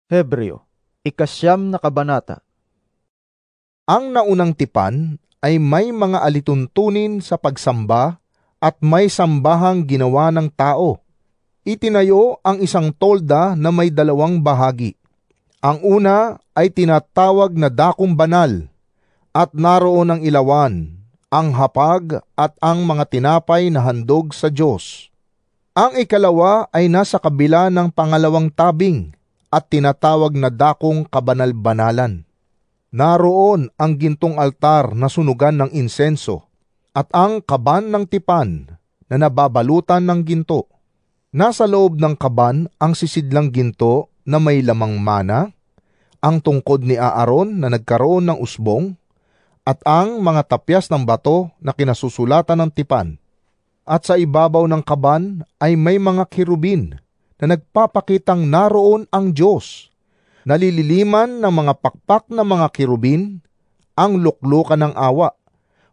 Hebreo, 9 na kabanata. Ang naunang tipan ay may mga alituntunin sa pagsamba at may sambahang ginawa ng tao. Itinayo ang isang tolda na may 2 bahagi. Ang una ay tinatawag na dakong banal at naroon ang ilawan, ang hapag at ang mga tinapay na handog sa Diyos. Ang ikalawa ay nasa kabila ng pangalawang tabing at tinatawag na dakong kabanal-banalan. Naroon ang gintong altar na sunugan ng insenso at ang kaban ng tipan na nababalutan ng ginto. Nasa loob ng kaban ang sisidlang ginto na may lamang mana, ang tungkod ni Aaron na nagkaroon ng usbong, at ang mga tapyas ng bato na kinasusulatan ng tipan. At sa ibabaw ng kaban ay may mga kirubin na nagpapakitang naroon ang Diyos. Nalililiman ng mga pakpak na mga kirubin ang luklukan ng awa.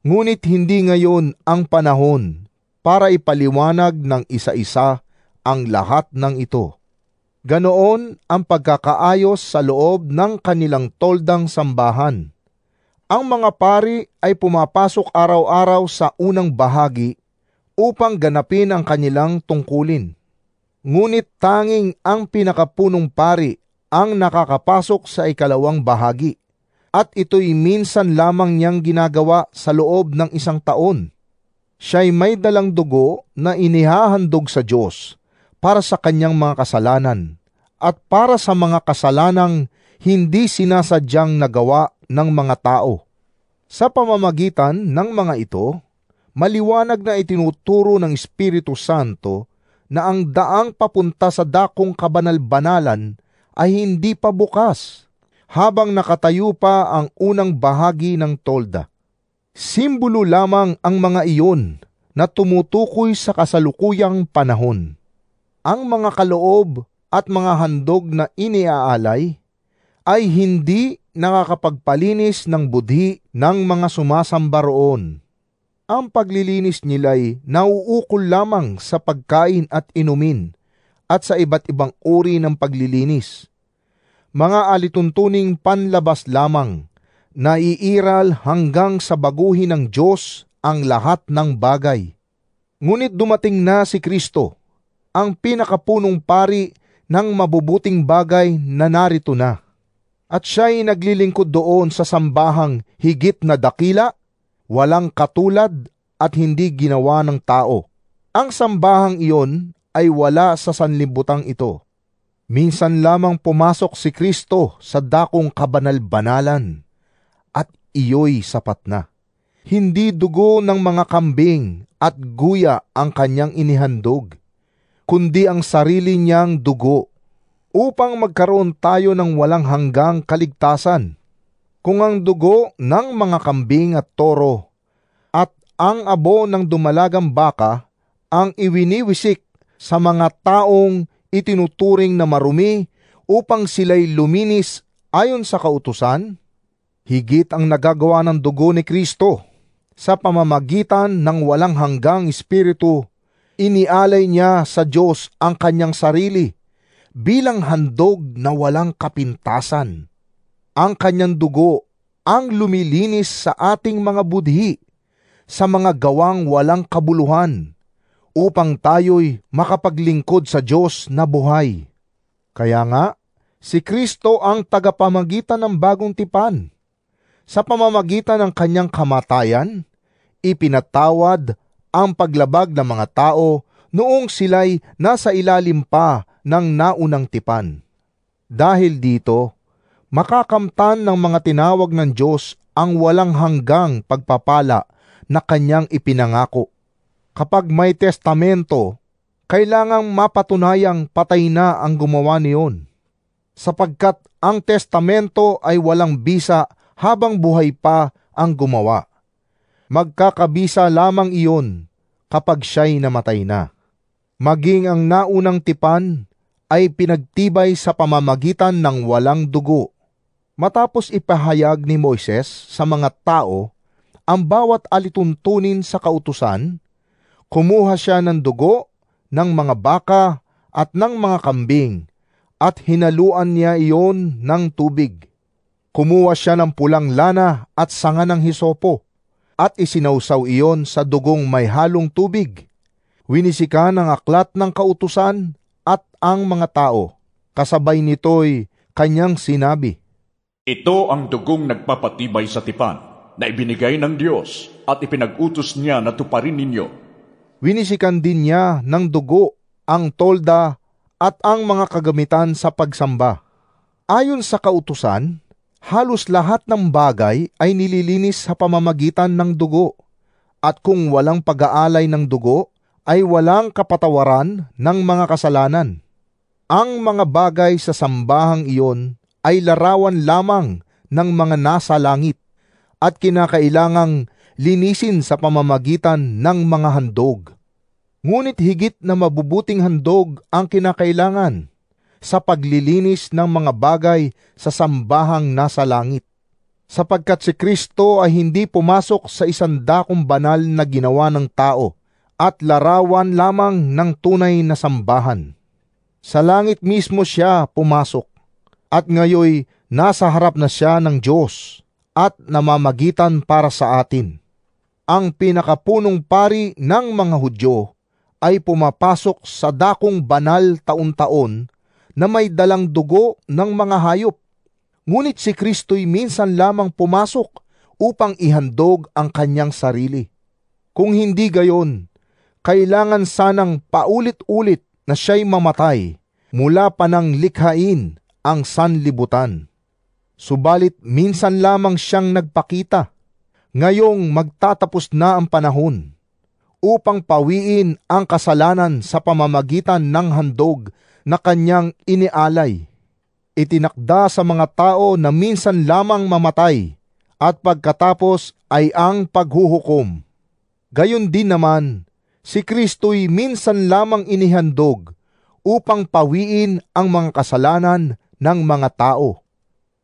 Ngunit hindi ngayon ang panahon para ipaliwanag ng isa-isa ang lahat ng ito. Ganoon ang pagkakaayos sa loob ng kanilang toldang sambahan. Ang mga pari ay pumapasok araw-araw sa unang bahagi upang ganapin ang kanilang tungkulin. Ngunit tanging ang pinakapunong pari ang nakakapasok sa ikalawang bahagi, at ito'y minsan lamang niyang ginagawa sa loob ng 1 taon. Siya'y may dalang dugo na inihahandog sa Diyos para sa kanyang mga kasalanan at para sa mga kasalanang hindi sinasadyang nagawa ng mga tao. Sa pamamagitan ng mga ito, maliwanag na itinuturo ng Espiritu Santo na ang daang papunta sa dakong kabanal-banalan ay hindi pa bukas, habang nakatayo pa ang unang bahagi ng tolda. Simbolo lamang ang mga iyon na tumutukoy sa kasalukuyang panahon. Ang mga kaloob at mga handog na iniaalay ay hindi nakakapagpalinis ng budhi ng mga sumasamba roon. Ang paglilinis nila'y nauukol lamang sa pagkain at inumin at sa iba't ibang uri ng paglilinis. Mga alituntuning panlabas lamang na iiral hanggang sa baguhin ng Diyos ang lahat ng bagay. Ngunit dumating na si Kristo, ang pinakapunong pari ng mabubuting bagay na narito na. At siya'y naglilingkod doon sa sambahang higit na dakila, walang katulad at hindi ginawa ng tao. Ang sambahang iyon ay wala sa sanlibutan ito. Minsan lamang pumasok si Kristo sa dakong kabanal-banalan at iyo'y sapat na. Hindi dugo ng mga kambing at guya ang kanyang inihandog, kundi ang sarili niyang dugo upang magkaroon tayo ng walang hanggang kaligtasan. Kung ang dugo ng mga kambing at toro at ang abo ng dumalagang baka ang iwiniwisik sa mga taong itinuturing na marumi upang sila'y luminis ayon sa kautusan, higit ang nagagawa ng dugo ni Kristo sa pamamagitan ng walang hanggang Espiritu. Inialay niya sa Diyos ang kanyang sarili bilang handog na walang kapintasan. Ang kanyang dugo ang lumilinis sa ating mga budhi, sa mga gawang walang kabuluhan, upang tayo'y makapaglingkod sa Diyos na buhay. Kaya nga, si Kristo ang tagapamagitan ng bagong tipan. Sa pamamagitan ng kanyang kamatayan, ipinatawad ang paglabag ng mga tao noong sila'y nasa ilalim pa ng naunang tipan. Dahil dito, makakamtan ng mga tinawag ng Diyos ang walang hanggang pagpapala na kanyang ipinangako. Kapag may testamento, kailangang mapatunayang patay na ang gumawa niyon, sapagkat ang testamento ay walang bisa habang buhay pa ang gumawa. Magkakabisa lamang iyon kapag siya'y namatay na. Maging ang naunang tipan ay pinagtibay sa pamamagitan ng walang dugo. Matapos ipahayag ni Moises sa mga tao ang bawat alituntunin sa kautusan, kumuha siya ng dugo ng mga baka at ng mga kambing at hinaluan niya iyon ng tubig. Kumuha siya ng pulang lana at sanga ng hisopo, at isinawsaw iyon sa dugong may halong tubig. Winisikan ang aklat ng kautusan at ang mga tao. Kasabay nito'y kanyang sinabi, Ito ang dugong nagpapatibay sa tipan na ibinigay ng Diyos at ipinag-utos niya na tuparin ninyo. Winisikan din niya ng dugo ang tolda at ang mga kagamitan sa pagsamba. Ayon sa kautusan, halos lahat ng bagay ay nililinis sa pamamagitan ng dugo, at kung walang pag-aalay ng dugo, ay walang kapatawaran ng mga kasalanan. Ang mga bagay sa sambahang iyon ay larawan lamang ng mga nasa langit, at kinakailangang linisin sa pamamagitan ng mga handog. Ngunit higit na mabubuting handog ang kinakailangan sa paglilinis ng mga bagay sa sambahang nasa langit, sapagkat si Kristo ay hindi pumasok sa isang dakong banal na ginawa ng tao at larawan lamang ng tunay na sambahan. Sa langit mismo siya pumasok, at ngayoy nasa harap na siya ng Diyos at namamagitan para sa atin. Ang pinakapunong pari ng mga Hudyo ay pumapasok sa dakong banal taon-taon na may dalang dugo ng mga hayop. Ngunit si Kristo'y minsan lamang pumasok upang ihandog ang kanyang sarili. Kung hindi gayon, kailangan sanang paulit-ulit na siya'y mamatay mula pa nang likhain ang sanlibutan. Subalit minsan lamang siyang nagpakita. Ngayong magtatapos na ang panahon upang pawiin ang kasalanan sa pamamagitan ng handog na kanyang inialay. Itinakda sa mga tao na minsan lamang mamatay at pagkatapos ay ang paghuhukom. Gayon din naman, si Kristo'y minsan lamang inihandog upang pawiin ang mga kasalanan ng mga tao.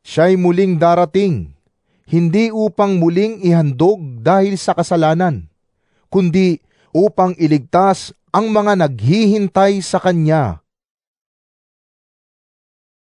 Siya'y muling darating, hindi upang muling ihandog dahil sa kasalanan, kundi upang iligtas ang mga naghihintay sa Kanya